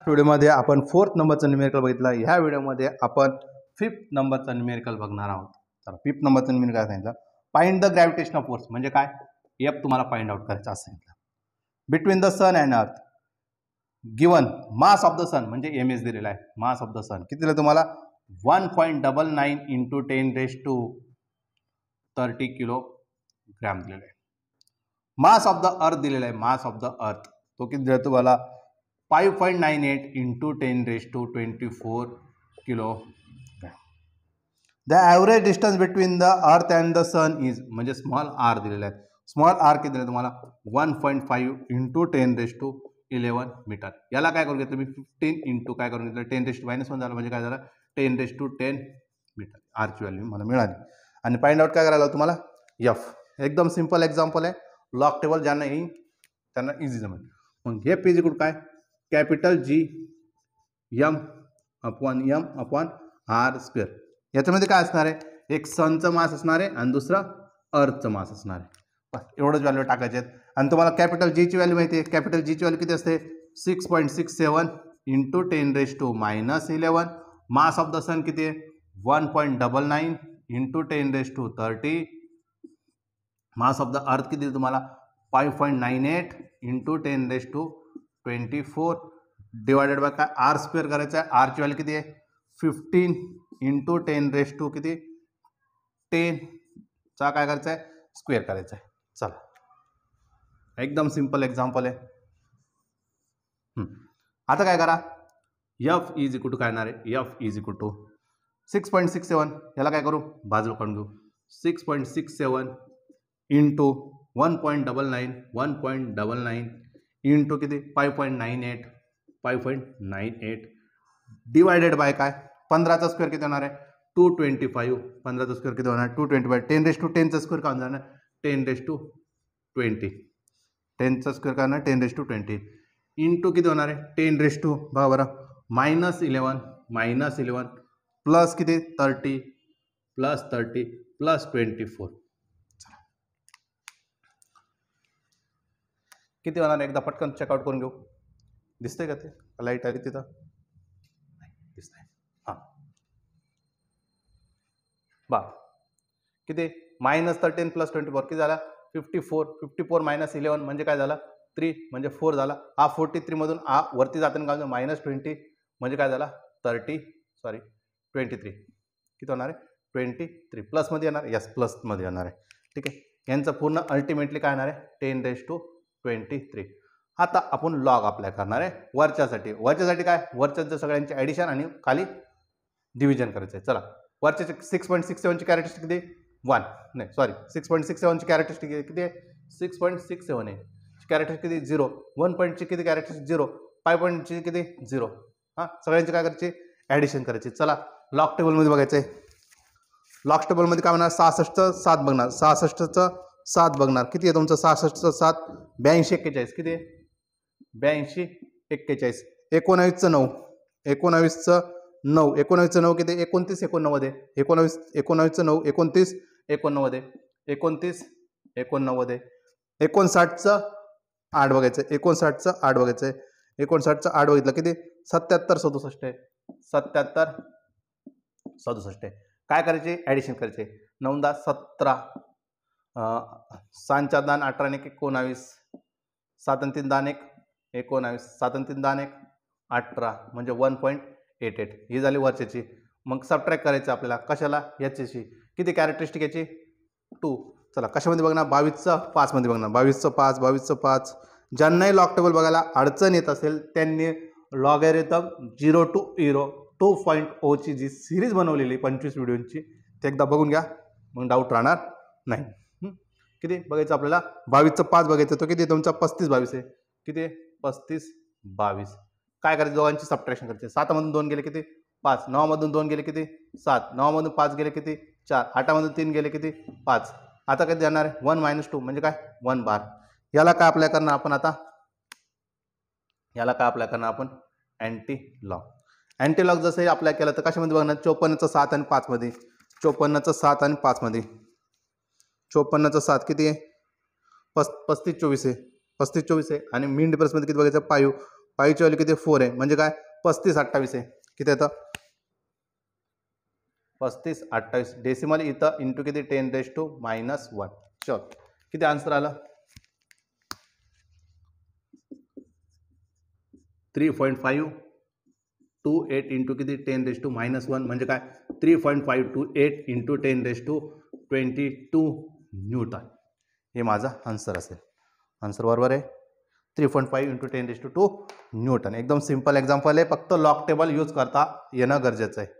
व्हिडिओमध्ये आपण 4th नंबरचं न्यूमेरिकल बघितलं. ह्या व्हिडिओमध्ये आपण 5th नंबरचं न्यूमेरिकल बघणार आहोत. तर 5th नंबरचं न्यूमेरिकल काय सांगितलं, फाइंड द ग्रॅव्हिटेशनल फोर्स म्हणजे काय, एफ तुम्हाला फाइंड आउट करायचं असं सांगितलं. बिटवीन द सन अँड अर्थ गिवन मास ऑफ द सन म्हणजे एम एस दिलेला आहे. मास ऑफ द सन किती दिलं तुम्हाला 1.99 × 10⁻30 किलोग्रॅम दिलेला आहे. मास ऑफ द अर्थ दिलेला आहे. मास ऑफ द अर्थ तो किती दिला तुम्हाला 5.98 × 10⁻24 kilogram. The average distance between the earth and the sun is म्हणजे स्मॉल आर दिलेला आहे. स्मॉल आर किती दिलं तुम्हाला 1.5 × 10⁻11 मीटर. याला काय करून घेतलं मी 15 × काय करून घेतलं 10⁻−1 झालं म्हणजे काय झालं 10⁻10 मीटर आरची व्हॅल्यू मला मिळाली. आणि फाइंड आउट काय करायला तुम्हाला एफ. एकदम सिंपल एक्झाम्पल आहे. लॉग टेबल ज्यांना येईल त्यांना इझी जमेल. मग हे पेज कुठं काय कॅपिटल G m/m/r². याच्यामध्ये काय असणार आहे, एक सनचं मास असणार आहे आणि दुसरा अर्थचं मास असणार आहे. बस एवढंच व्हॅल्यू टाकायचे आहेत. आणि तुम्हाला कॅपिटल G ची व्हॅल्यू माहिती आहे. कॅपिटल G ची व्हॅल्यू किती असते 6.67 × 10⁻11. मास ऑफ द सन किती आहे 1.99 × 10⁻30. मास ऑफ द अर्थ किती तुम्हाला 5.98 × 10⁻24 डिवायडेड बाय काय r² करायचं आहे. आरची व्हॅल्यू किती आहे 15 × 10⁻10 किती 10 चा काय करायचं आहे स्क्वेअर करायचं आहे. चला एकदम सिंपल एक्झाम्पल आहे. आता काय करा एफ इज इक्वल टू काय येणार आहे एफ इज इक्वल टू 6.67 याला काय करू बाजूला काढून घेऊ 6.67 × 1.99 इंटू किती 5.98 डिवायडेड बाय काय 15चा स्क्वेअर किती होणार आहे 225. 15चा स्क्वेअर किती होणार 225. 10⁻10चा स्क्वेअर काय होणार 10⁻20. 10चा स्क्वेअर काय होणार 10⁻20 इंटू किती होणार आहे 10⁻ बघा बरं -11 प्लस किती 30 प्लस 24 किती होणार एकदा पटकन चेकआउट करून घेऊ. दिसतंय का ते लाईट आली तिथं दिसतंय. हां बा किती -13 प्लस 24 किती झाला 54. 54 - 11 म्हणजे काय झाला 3 म्हणजे 4 झाला. हा 43 मधून हा वरती जाताना काय -20 म्हणजे काय झाला 23 किती होणार आहे 23 प्लसमध्ये येणार. यस प्लसमध्ये येणार आहे. ठीक आहे. यांचं पूर्ण अल्टिमेटली काय येणार आहे 10⁻23. आता आपण लॉग अप्लाय करणार आहे वरच्यासाठी काय वरच्या सगळ्यांची ॲडिशन आणि खाली डिव्हिजन करायचं आहे. चला वरच्या 6.67 ची कॅरेक्टरिस्टिक किती 1 नाही सॉरी 6.67 ची कॅरेक्टरिस्टिक किती आहे 6.67 आहे. कॅरेक्टरिस्टिक किती 0. 1 पॉईंटची किती कॅरेक्टरिस्टिक 0. 5 पॉईंटची किती 0. हां सगळ्यांची काय करायची ॲडिशन करायची. चला लॉग टेबलमध्ये बघायचं आहे. लॉग टेबलमध्ये काय म्हणणार 66चं 7 बघणार 66चं 7 बघणार किती आहे तुमचं 66चं 7 82 41 किती आहे 82 41. 19चं 9 19चं 9 किती 29 89 आहे 19चं 9 29 89 आहे 29 89 59चं 8 बघायचं 59चं 8 बघायचं आहे 59चं 8 बघितलं किती 77 67 आहे 77 67 आहे. काय करायचे ॲडिशन करायचे 9 10 17 6 4 10 18 1 19 7 3 10 1 19 7 3 10 1 18 म्हणजे 1.88 ही झाली वरच्याची. मग सबट्रॅक्ट करायचं आपल्याला कशाला याच्याशी किती कॅरेक्टरिस्टिक याची 2. चला कशामध्ये बघणार 22चं 5 मध्ये बघणार 22चं 5. ज्यांनाही लॉग टेबल बघायला अडचण येत असेल त्यांनी लॉगॅरिथम 0 to 2.0 ची जी सिरीज बनवलेली 25 व्हिडिओची ते एकदा बघून घ्या मग डाऊट राहणार नाही. किती बघायचं आपल्याला 22चं 5 बघायचं तो किती तुमचा 35 22 आहे किती 35 22. काय करायचं दोघांची सबट्रॅक्शन करायची 7 मधून 2 गेले किती 5 9 मधून 2 गेले किती 7 9 मधून 5 गेले किती 4 8 मधून 3 गेले किती 5. आता कधी जाणार आहे 1 - 2 म्हणजे काय 1 बार. याला काय अप्लाय करणार आपण आता अँटी लॉग जसं अप्लाय केलं तर कशामध्ये बघणार 54चं 7 आणि 5 मध्ये 54चं 7 आणि 5 मध्ये 54चं 7 किती आहे 35 24 आहे 35 24 आहे आणि मीन डिफरन्समध्ये किती बघायचं 5 पाईची व्हॅल्यू किती 4 आहे म्हणजे काय 3528 आहे. किती येतं 3528 डेसिमल इथं इंटू किती 10⁻⁻1. चल किती आन्सर आलं 3.528 इंटू किती 10⁻⁻1 म्हणजे काय 3.528 इंटू 10⁻22 न्यूटन. हे माझा आन्सर असेल. आन्सर बरोबर आहे 3.5 इंटू 10⁻2 न्यूटन. एकदम सिंपल एक्झाम्पल आहे. फक्त लॉग टेबल यूज करता येणं गरजेचं आहे.